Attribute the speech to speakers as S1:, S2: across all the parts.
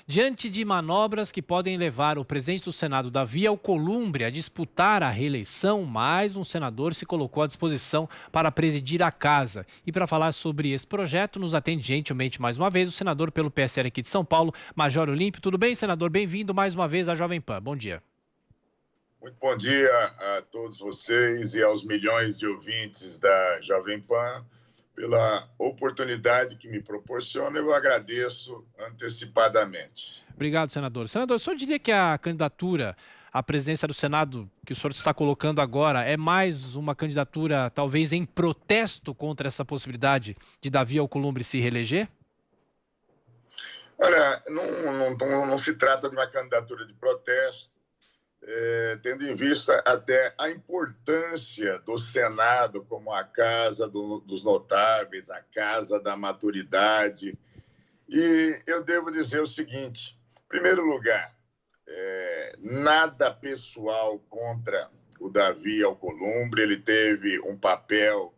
S1: Diante de manobras que podem levar o presidente do Senado, Davi Alcolumbre, a disputar a reeleição, mais um senador se colocou à disposição para presidir a casa. E para falar sobre esse projeto, nos atende gentilmente mais uma vez o senador pelo PSL aqui de São Paulo, Major Olímpio. Tudo bem, senador? Bem-vindo mais uma vez à Jovem Pan. Bom dia.
S2: Muito bom dia a todos vocês e aos milhões de ouvintes da Jovem Pan. Pela oportunidade que me proporciona, eu agradeço antecipadamente.
S1: Obrigado, senador. Senador, o senhor diria que a candidatura à presidência do Senado que o senhor está colocando agora é mais uma candidatura, talvez, em protesto contra essa possibilidade de Davi Alcolumbre se reeleger?
S2: Olha, não se trata de uma candidatura de protesto, tendo em vista até a importância do Senado como a casa dos notáveis, a casa da maturidade. E eu devo dizer o seguinte: em primeiro lugar, nada pessoal contra o Davi Alcolumbre, ele teve um papel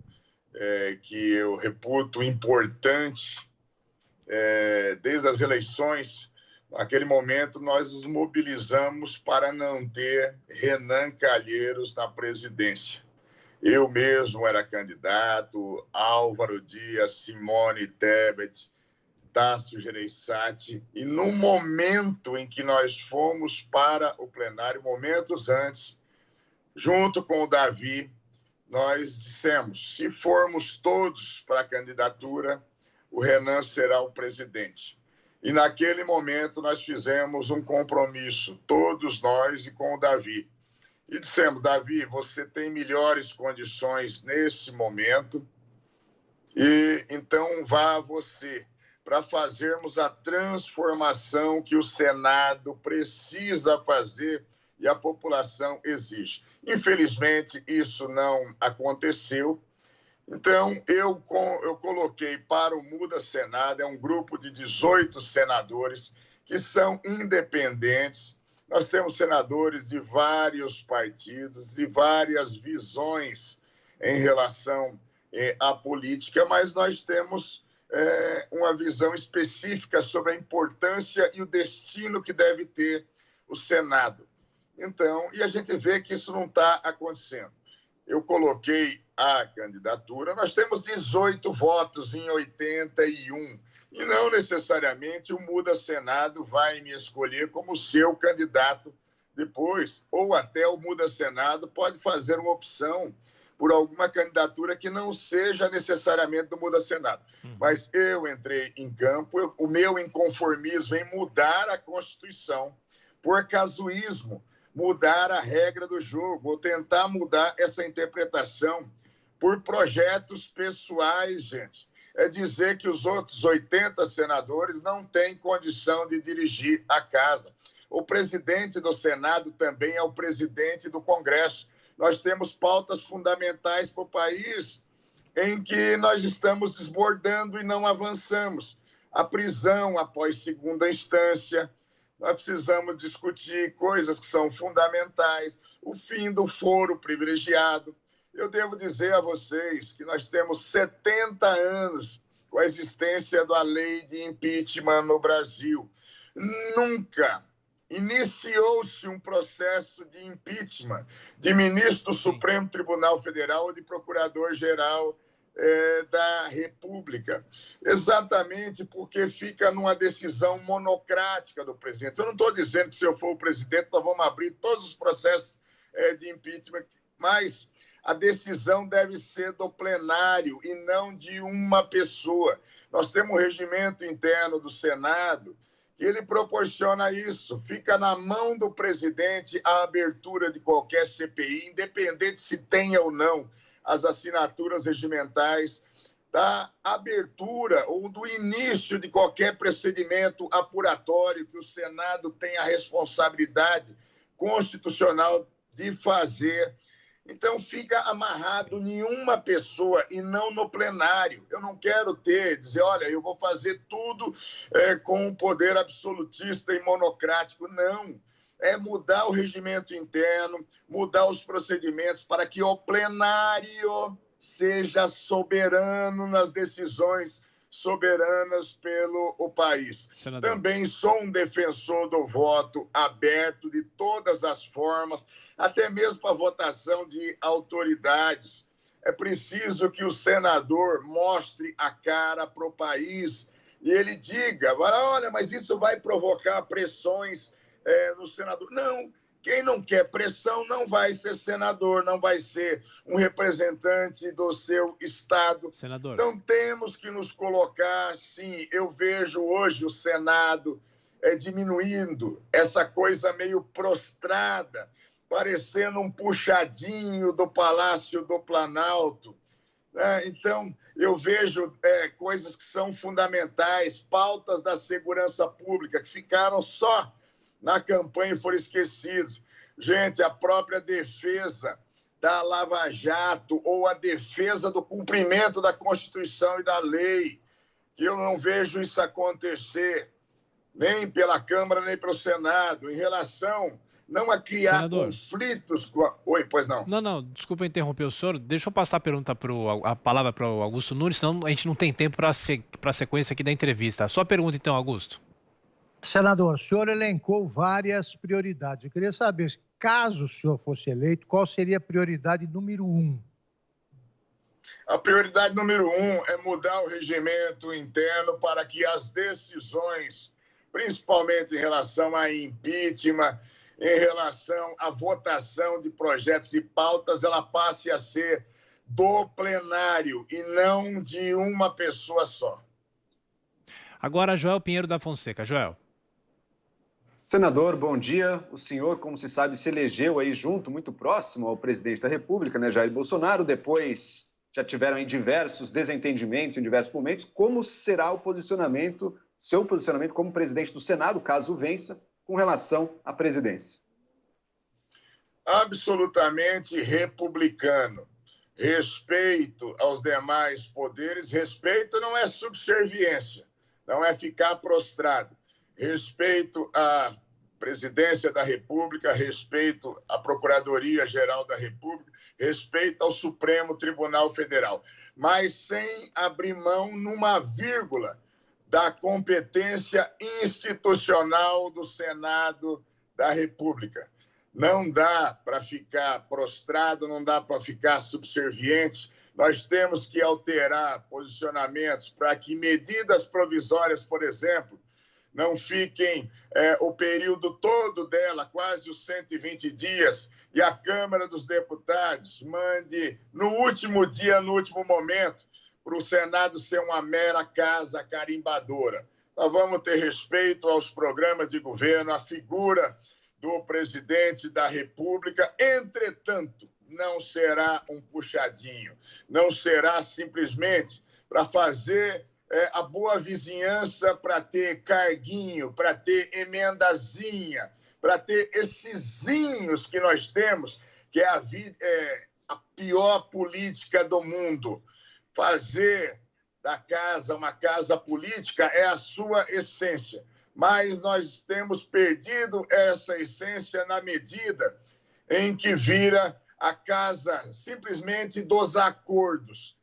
S2: que eu reputo importante desde as eleições. Naquele momento, nós nos mobilizamos para não ter Renan Calheiros na presidência. Eu mesmo era candidato, Álvaro Dias, Simone Tebet, Tasso Gereissati, e no momento em que nós fomos para o plenário, momentos antes, junto com o Davi, nós dissemos: se formos todos para a candidatura, o Renan será o presidente. E naquele momento nós fizemos um compromisso, todos nós e com o Davi. E dissemos: Davi, você tem melhores condições nesse momento, e então vá você, para fazermos a transformação que o Senado precisa fazer e a população exige. Infelizmente, isso não aconteceu. Então, eu coloquei para o Muda Senado, é um grupo de 18 senadores que são independentes. Nós temos senadores de vários partidos, de várias visões em relação à política, mas nós temos uma visão específica sobre a importância e o destino que deve ter o Senado. Então, e a gente vê que isso não está acontecendo. Eu coloquei a candidatura, nós temos 18 votos em 81, e não necessariamente o Muda Senado vai me escolher como seu candidato depois, ou até o Muda Senado pode fazer uma opção por alguma candidatura que não seja necessariamente do Muda Senado. Mas eu entrei em campo, o meu inconformismo em mudar a Constituição por casuísmo, mudar a regra do jogo, ou tentar mudar essa interpretação por projetos pessoais, gente. É dizer que os outros 80 senadores não têm condição de dirigir a casa. O presidente do Senado também é o presidente do Congresso. Nós temos pautas fundamentais para o país em que nós estamos desbordando e não avançamos. A prisão após segunda instância. Nós precisamos discutir coisas que são fundamentais, o fim do foro privilegiado. Eu devo dizer a vocês que nós temos 70 anos com a existência da lei de impeachment no Brasil. Nunca iniciou-se um processo de impeachment de ministro do Supremo Tribunal Federal ou de procurador-geral da República, exatamente porque fica numa decisão monocrática do presidente. Eu não estou dizendo que se eu for o presidente nós vamos abrir todos os processos de impeachment, mas a decisão deve ser do plenário e não de uma pessoa. Nós temos um regimento interno do Senado que ele proporciona isso. Fica na mão do presidente a abertura de qualquer CPI, independente se tenha ou não as assinaturas regimentais, da abertura ou do início de qualquer procedimento apuratório que o Senado tem a responsabilidade constitucional de fazer. Então, fica amarrado em uma pessoa e não no plenário. Eu não quero dizer, olha, eu vou fazer tudo com um poder absolutista e monocrático. Não. É mudar o regimento interno, mudar os procedimentos para que o plenário seja soberano nas decisões soberanas pelo o país.
S1: Senador.
S2: Também sou um defensor do voto aberto de todas as formas, até mesmo para votação de autoridades. É preciso que o senador mostre a cara para o país e ele diga, olha, mas isso vai provocar pressões no senador. Não, quem não quer pressão não vai ser senador, não vai ser um representante do seu estado.
S1: Senador.
S2: Então, temos que nos colocar, sim, eu vejo hoje o Senado diminuindo, essa coisa meio prostrada, parecendo um puxadinho do Palácio do Planalto. Então, eu vejo coisas que são fundamentais, pautas da segurança pública, que ficaram só na campanha e foram esquecidos. Gente, a própria defesa da Lava Jato ou a defesa do cumprimento da Constituição e da lei, que eu não vejo isso acontecer, nem pela Câmara, nem pelo Senado, em relação não a criar
S1: Senador.
S2: conflitos com Oi, pois não.
S1: Não, desculpa interromper o senhor. Deixa eu passar a palavra para o Augusto Nunes, senão a gente não tem tempo para a sequência aqui da entrevista. A sua pergunta, então, Augusto.
S3: Senador, o senhor elencou várias prioridades. Eu queria saber, caso o senhor fosse eleito, qual seria a prioridade número 1?
S2: A prioridade número 1 é mudar o regimento interno para que as decisões, principalmente em relação a impeachment, em relação à votação de projetos e pautas, ela passe a ser do plenário e não de uma pessoa só.
S1: Agora, Joel Pinheiro da Fonseca. Joel.
S4: Senador, bom dia. O senhor, como se sabe, se elegeu aí junto, muito próximo ao presidente da República, né, Jair Bolsonaro. Depois já tiveram aí diversos desentendimentos em diversos momentos. Como será o posicionamento, seu posicionamento como presidente do Senado, caso vença, com relação à presidência?
S2: Absolutamente republicano. Respeito aos demais poderes. Respeito não é subserviência, não é ficar prostrado. Respeito à presidência da República, respeito à Procuradoria-Geral da República, respeito ao Supremo Tribunal Federal, mas sem abrir mão numa vírgula da competência institucional do Senado da República. Não dá para ficar prostrado, não dá para ficar subserviente. Nós temos que alterar posicionamentos para que medidas provisórias, por exemplo, não fiquem o período todo dela, quase os 120 dias, e a Câmara dos Deputados mande no último dia, no último momento, para o Senado ser uma mera casa carimbadora. Nós vamos ter respeito aos programas de governo, à figura do presidente da República. Entretanto, não será um puxadinho, não será simplesmente para fazer a boa vizinhança, para ter carguinho, para ter emendazinha, para ter essesinhos que nós temos, que é a pior política do mundo. Fazer da casa uma casa política é a sua essência, mas nós temos perdido essa essência na medida em que vira a casa simplesmente dos acordos.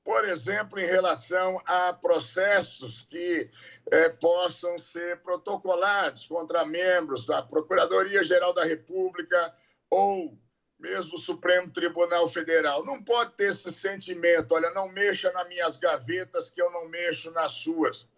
S2: Por exemplo, em relação a processos que possam ser protocolados contra membros da Procuradoria-Geral da República ou mesmo o Supremo Tribunal Federal. Não pode ter esse sentimento, olha, não mexa nas minhas gavetas que eu não mexo nas suas.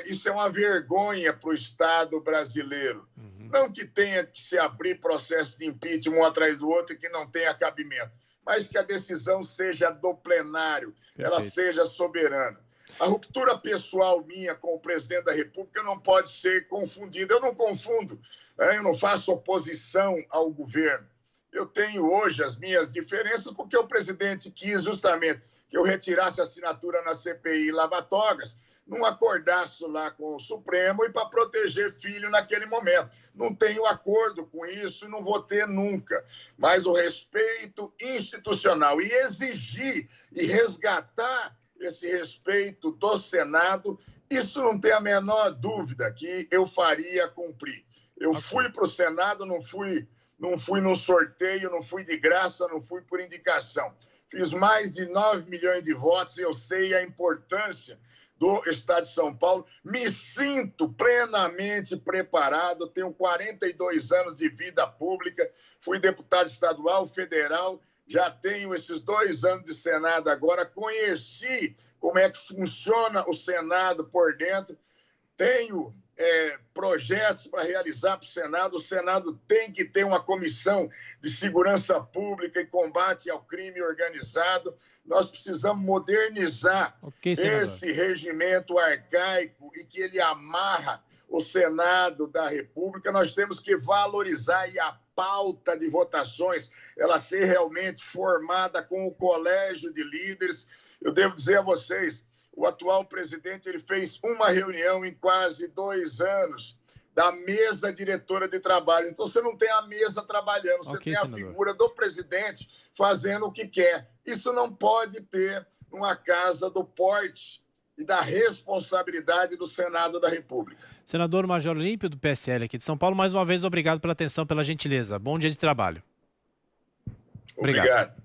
S2: Isso é uma vergonha para o Estado brasileiro. Não que tenha que se abrir processo de impeachment um atrás do outro e que não tenha cabimento, mas que a decisão seja do plenário, ela seja soberana. A ruptura pessoal minha com o presidente da República não pode ser confundida. Eu não confundo, eu não faço oposição ao governo. Eu tenho hoje as minhas diferenças porque o presidente quis justamente que eu retirasse a assinatura na CPI lava-togas, num acordaço lá com o Supremo e para proteger filho naquele momento. Não tenho acordo com isso e não vou ter nunca. Mas o respeito institucional e exigir e resgatar esse respeito do Senado, isso não tem a menor dúvida que eu faria cumprir. Eu fui para o Senado, não fui num sorteio, não fui de graça, não fui por indicação. Fiz mais de 9 milhões de votos e eu sei a importância do Estado de São Paulo. Me sinto plenamente preparado, tenho 42 anos de vida pública, fui deputado estadual, federal, já tenho esses 2 anos de Senado agora, conheci como é que funciona o Senado por dentro, tenho projetos para realizar para o Senado. O Senado tem que ter uma comissão de segurança pública e combate ao crime organizado. Nós precisamos modernizar esse regimento arcaico e que ele amarra o Senado da República. Nós temos que valorizar e a pauta de votações ela ser realmente formada com o colégio de líderes. Eu devo dizer a vocês, o atual presidente ele fez uma reunião em quase 2 anos da mesa diretora de trabalho. Então, você não tem a mesa trabalhando, você tem a figura do presidente fazendo o que quer. Isso não pode ter numa casa do porte e da responsabilidade do Senado da República.
S1: Senador Major Olímpio, do PSL aqui de São Paulo, mais uma vez, obrigado pela atenção, pela gentileza. Bom dia de trabalho.
S2: Obrigado.